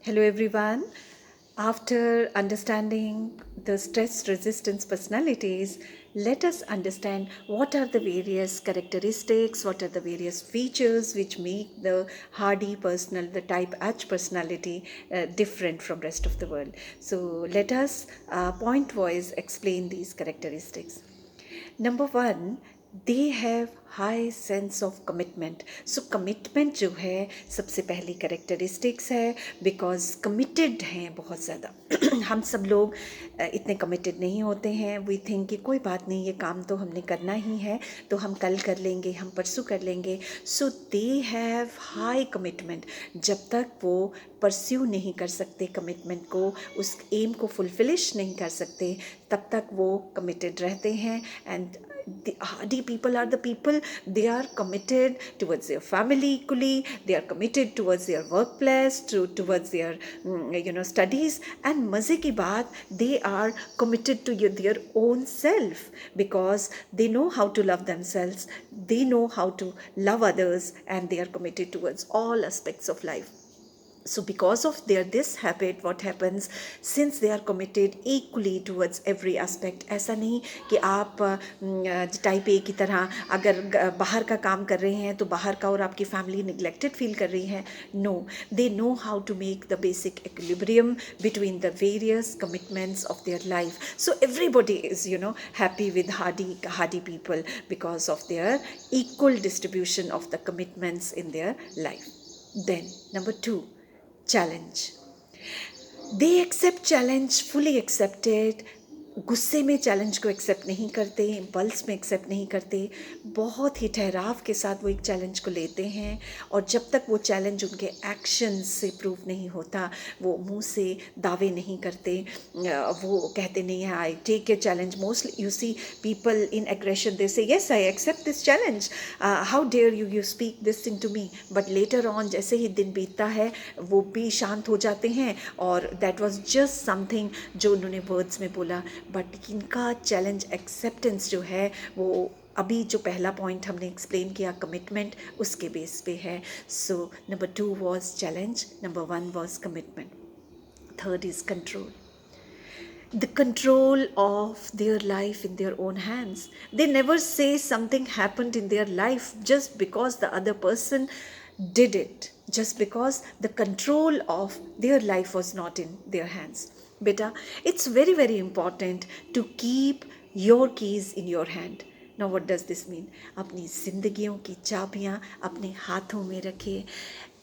Hello, everyone. After understanding the stress resistance personalities, let us understand what are the various characteristics, what are the various features which make the hardy personal, the type H personality different from rest of the world. So let us point wise explain these characteristics. Number one, they have high sense of commitment. So commitment जो है सबसे पहली characteristics है, because committed हैं बहुत ज़्यादा. हम सब लोग इतने कमिटेड नहीं होते हैं. वी थिंक कि कोई बात नहीं, ये काम तो हमने करना ही है, तो हम कल कर लेंगे, हम परसों कर लेंगे. सो दे हैव हाई कमिटमेंट. जब तक वो परस्यू नहीं कर सकते कमिटमेंट को, उस एम को फुलफिलिश नहीं कर सकते, तब तक वो कमिटेड रहते हैं. And the hardy people are the people, they are committed towards their family equally, they are committed towards their workplace, towards their studies. And मज़े की बात, they are committed to their own self, because they know how to love themselves, they know how to love others, and they are committed towards all aspects of life. So because of their this habit, what happens, since they are committed equally towards every aspect, ऐसा नहीं कि आप type A की तरह अगर बाहर का काम कर रहे हैं तो बाहर का और आपकी फैमिली निगलेक्टेड फील कर रही है. No, they know how to make the basic equilibrium between the various commitments of their life. So everybody is happy with hardy people because of their equal distribution of the commitments in their life. Then number 2, challenge. They accept challenge, fully accepted. गुस्से में challenge को accept नहीं करते, impulse में accept नहीं करते, बहुत ही ठहराव के साथ वो एक चैलेंज को लेते हैं. और जब तक वो चैलेंज उनके एक्शन से प्रूव नहीं होता, वो मुंह से दावे नहीं करते. वो कहते नहीं है I take a challenge. Mostly you see people in aggression, they say yes I accept this challenge, how dare you speak this thing to me. But later on जैसे ही दिन बीतता है वो भी शांत हो जाते हैं, और दैट वॉज जस्ट समथिंग जो उन्होंने वर्ड्स में बोला. बट इनका चैलेंज एक्सेप्टेंस जो है वो अभी जो पहला पॉइंट हमने एक्सप्लेन किया कमिटमेंट, उसके बेस पे है. So number 2 was challenge, number 1 was commitment. Third is control. The control of their life in their own hands. They never say something happened in their life just because the other person did it, just because the control of their life was not in their hands. Beta, it's very, very important to keep your keys in your hand. Now what does this mean? अपनी जिंदगियों की चाबियां अपने हाथों में रखिए.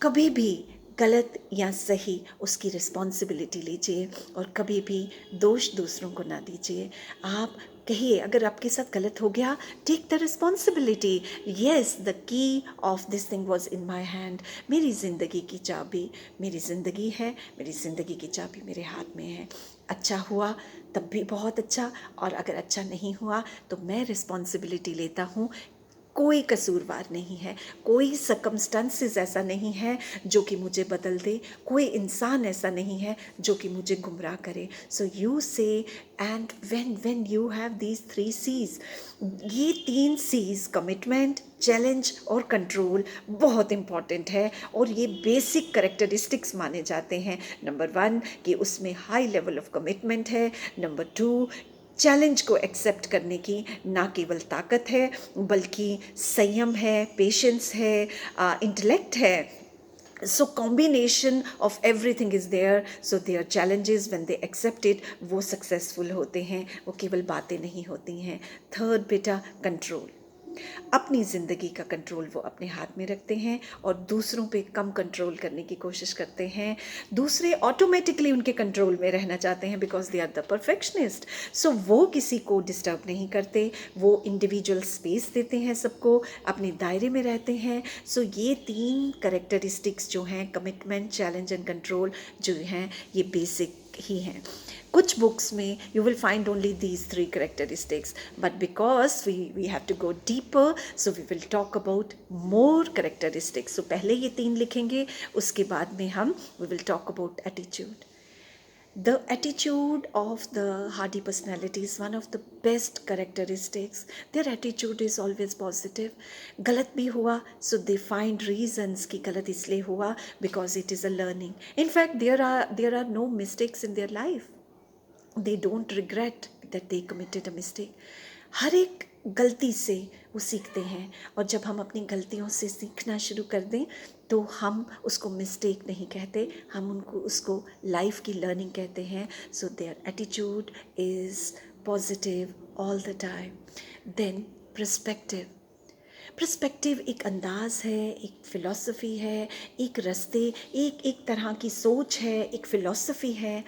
कभी भी गलत या सही उसकी रिस्पॉन्सिबिलिटी लीजिए, और कभी भी दोष दूसरों को ना दीजिए. आप कहिए अगर आपके साथ गलत हो गया, take the responsibility. Yes, the key of this thing was in my hand. मेरी ज़िंदगी की चाबी मेरी ज़िंदगी है, मेरी ज़िंदगी की चाबी मेरे हाथ में है. अच्छा हुआ तब भी बहुत अच्छा, और अगर अच्छा नहीं हुआ तो मैं रिस्पॉन्सिबिलिटी लेता हूँ. कोई कसूरवार नहीं है, कोई सर्कमस्टेंसेस ऐसा नहीं है जो कि मुझे बदल दे, कोई इंसान ऐसा नहीं है जो कि मुझे गुमराह करे. सो यू से, and when you have these 3 C's, ये 3 C's कमिटमेंट, चैलेंज और कंट्रोल बहुत इम्पॉर्टेंट है, और ये बेसिक करेक्टरिस्टिक्स माने जाते हैं. नंबर 1 कि उसमें हाई लेवल ऑफ कमिटमेंट है. नंबर 2, चैलेंज को एक्सेप्ट करने की ना केवल ताकत है, बल्कि संयम है, पेशेंस है, इंटेलेक्ट है. So combination of everything is there. So their challenges, when they accept it, वो successful होते हैं, वो केवल बातें नहीं होती हैं. थर्ड बेटा, कंट्रोल. अपनी ज़िंदगी का कंट्रोल वो अपने हाथ में रखते हैं और दूसरों पे कम कंट्रोल करने की कोशिश करते हैं. दूसरे ऑटोमेटिकली उनके कंट्रोल में रहना चाहते हैं, because they are the perfectionist. So वो किसी को डिस्टर्ब नहीं करते, वो इंडिविजुअल स्पेस देते हैं सबको, अपने दायरे में रहते हैं. सो ये 3 करेक्टरिस्टिक्स जो हैं, कमिटमेंट, चैलेंज एंड कंट्रोल, जो हैं ये बेसिक ही हैं. कुछ बुक्स में you will find only these 3 characteristics, but because we have to go deeper, so we will talk about more characteristics. So पहले ये 3 लिखेंगे, उसके बाद में हम we will talk about attitude. The attitude of the Hardy personality is one of the best characteristics. Their attitude is always positive. गलत भी हुआ, so they find reasons कि गलत इसलिए हुआ because it is a learning. In fact, there are no mistakes in their life. They don't regret that they committed a mistake. हर एक गलती से वो सीखते हैं, और जब हम अपनी गलतियों से सीखना शुरू कर दें तो हम उसको मिस्टेक नहीं कहते, हम उनको उसको लाइफ की लर्निंग कहते हैं. So their attitude is positive all the time. Then perspective एक अंदाज़ है, एक फ़िलॉसफी है, एक रास्ते, एक तरह की सोच है, एक फ़िलॉसफी है.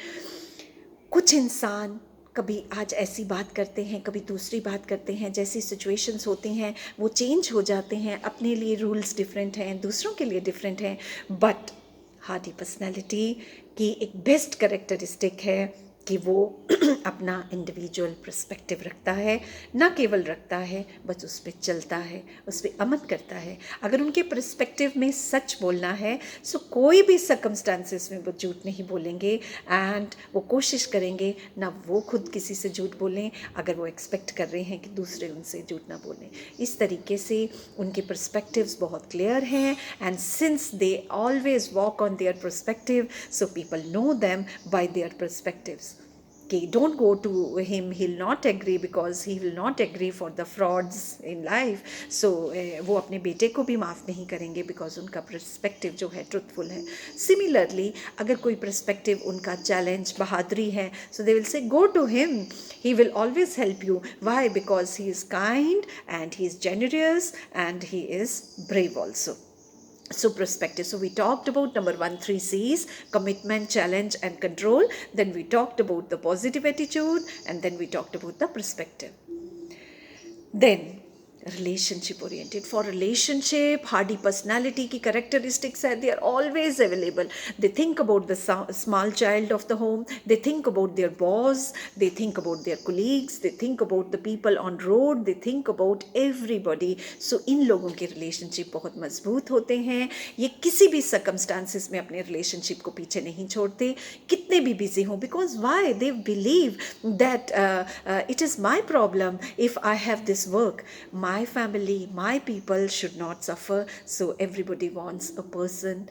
कुछ इंसान कभी आज ऐसी बात करते हैं, कभी दूसरी बात करते हैं, जैसी सिचुएशंस होती हैं वो चेंज हो जाते हैं. अपने लिए रूल्स डिफरेंट हैं, दूसरों के लिए डिफरेंट हैं. बट हार्डी पर्सनैलिटी की एक बेस्ट कैरेक्टरिस्टिक है कि वो अपना इंडिविजुअल पर्सपेक्टिव रखता है. ना केवल रखता है, बस उस पर चलता है, उस पर अमल करता है. अगर उनके पर्सपेक्टिव में सच बोलना है, सो कोई भी सर्कमस्टांसिस में वो झूठ नहीं बोलेंगे. एंड वो कोशिश करेंगे ना वो खुद किसी से झूठ बोलें अगर वो एक्सपेक्ट कर रहे हैं कि दूसरे उनसे झूठ ना बोलें. इस तरीके से उनके पर्सपेक्टिव्स बहुत क्लियर हैं. And since they always walk on their perspective, so people know them by there perspectives. कि don't go to him, he'll not agree because he will not agree for the frauds in life. So वो अपने बेटे को भी माफ़ नहीं करेंगे because उनका पर्सपेक्टिव जो है ट्रुथफुल है. सिमिलरली अगर कोई पर्सपेक्टिव उनका चैलेंज बहादुरी है, so they will say go to him, he will always help you. Why? Because he is kind and he is generous and he is brave also. So perspective. So we talked about number 1, 3 C's: commitment, challenge and control. Then we talked about the positive attitude, and then we talked about the perspective. Then relationship oriented. For relationship, Hardy personality की characteristics है, they are always available. They think about the small child of the home, they think about their boss, they think about their colleagues, they think about the people on road, they think about everybody. So इन लोगों के relationship बहुत मजबूत होते हैं. ये किसी भी circumstances में अपने relationship को पीछे नहीं छोड़ते, कितने भी busy हों. Because why? They believe that it is my problem if I have this work. My family, my people should not suffer. So everybody wants a person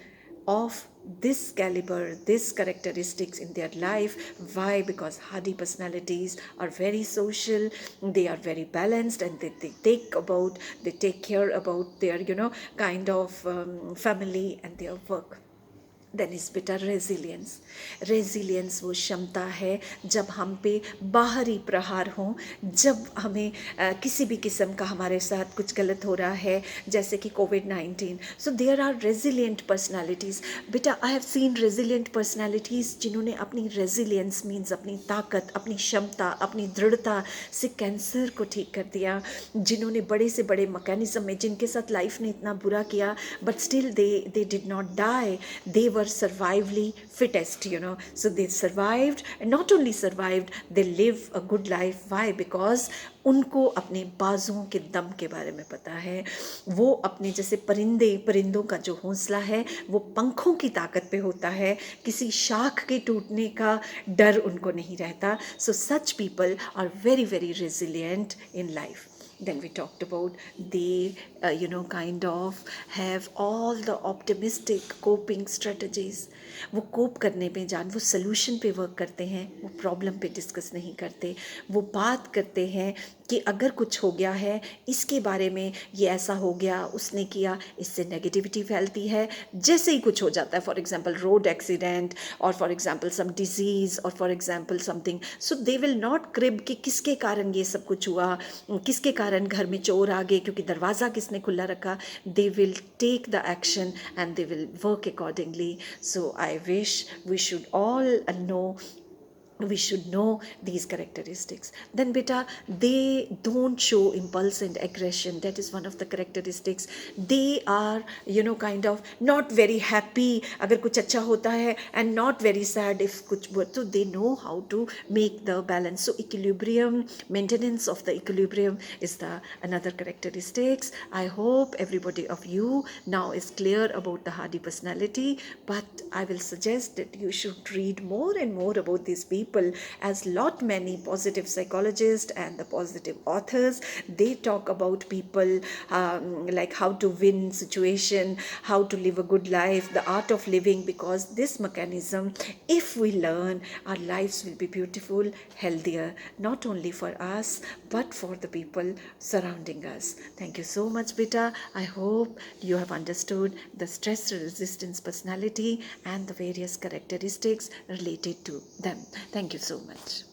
of this caliber, this characteristics in their life. Why? Because Hardy personalities are very social, they are very balanced, and they take care about their kind of family and their work. Then is बेटा resilience. Resilience वो क्षमता है जब हम पे बाहरी प्रहार हों, जब हमें किसी भी किस्म का हमारे साथ कुछ गलत हो रहा है, जैसे कि कोविड-19. So there are resilient personalities. बेटा I have seen resilient personalities जिन्होंने अपनी रेजिलियंस मीन्स अपनी ताकत, अपनी क्षमता, अपनी दृढ़ता से कैंसर को ठीक कर दिया. जिन्होंने बड़े से बड़े मैकेनिज्म में, जिनके साथ लाइफ ने इतना बुरा किया, but still they did not die. They were survivally fittest, so they survived, and not only survived, they live a good life. Why? Because उनको अपने बाजुओं के दम के बारे में पता है. वो अपने जैसे परिंदों का जो हौसला है वो पंखों की ताकत पे होता है, किसी शाख के टूटने का डर उनको नहीं रहता. So such people are very very resilient in life. Then we talked about they kind of have all the optimistic coping strategies. वो कोप करने पे वो सल्यूशन पे वर्क करते हैं, वो प्रॉब्लम पे डिस्कस नहीं करते. वो बात करते हैं कि अगर कुछ हो गया है, इसके बारे में ये ऐसा हो गया, उसने किया, इससे नेगेटिविटी फैलती है. जैसे ही कुछ हो जाता है, फॉर एग्जांपल रोड एक्सीडेंट, और फॉर एग्जांपल सम डिजीज़, और for example something, so they will not crib कि किसके कारण ये सब कुछ हुआ, किसके कारण घर में चोर आ गए, क्योंकि दरवाज़ा किसने खुला रखा. They will take the action and they will work accordingly. So I wish we should all know we should know these characteristics. Then beta, they don't show impulse and aggression. That is one of the characteristics. They are, kind of not very happy agar kuch acha hota hai, and not very sad if kuch, so they know how to make the balance. So equilibrium, maintenance of the equilibrium is the another characteristics. I hope everybody of you now is clear about the Hardy personality, but I will suggest that you should read more and more about these people, as lot many positive psychologists and the positive authors, they talk about people, like how to win situation, how to live a good life, the art of living, because this mechanism, if we learn, our lives will be beautiful, healthier, not only for us but for the people surrounding us. Thank you so much, beta. I hope you have understood the stress resistance personality and the various characteristics related to them. Thank you so much.